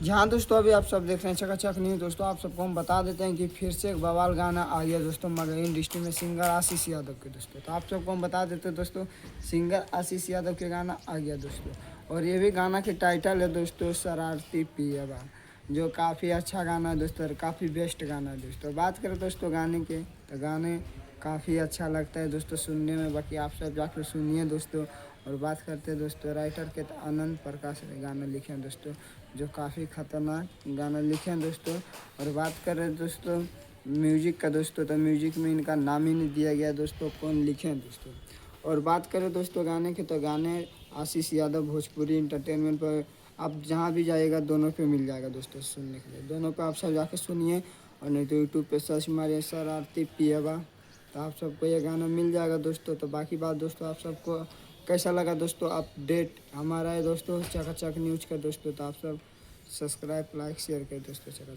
जहाँ दोस्तों अभी आप सब देख रहे हैं चकाचक न्यूज़। दोस्तों आप सबको हम बता देते हैं कि फिर से एक बवाल गाना आ गया दोस्तों मगही इंडस्ट्री में सिंगर आशीष यादव के दोस्तों। तो आप सबको हम बता देते हैं दोस्तों, सिंगर आशीष यादव के गाना आ गया दोस्तों। और ये भी गाना के टाइटल है दोस्तों शरारती पियवा, जो काफ़ी अच्छा गाना है दोस्तों और काफ़ी बेस्ट गाना है दोस्तों। बात करें दोस्तों गाने के, तो गाने काफ़ी अच्छा लगता है दोस्तों सुनने में। बाकी आप सब जाकर सुनिए दोस्तों। और बात करते हैं दोस्तों राइटर के, तो आनंद प्रकाश ने गाना लिखे हैं दोस्तों, जो काफ़ी ख़तरनाक गाना लिखे हैं दोस्तों। और बात करें दोस्तों म्यूजिक का दोस्तों, तो म्यूजिक में इनका नाम ही नहीं दिया गया दोस्तों कौन लिखे हैं दोस्तों। और बात करें दोस्तों गाने के, तो गाने आशीष यादव भोजपुरी इंटरटेनमेंट पर आप जहाँ भी जाइएगा दोनों पे मिल जाएगा दोस्तों सुनने के लिए। दोनों पे आप सब जाके सुनिए, और नहीं तो यूट्यूब पे सर्च मारिए शरारती पियवा, तो आप सबको ये गाना मिल जाएगा दोस्तों। तो बाकी बात दोस्तों, आप सबको कैसा लगा दोस्तों अपडेट हमारा है दोस्तों चकाचक न्यूज़ का दोस्तों। तो आप सब सब्सक्राइब लाइक शेयर करें दोस्तों चकाचक।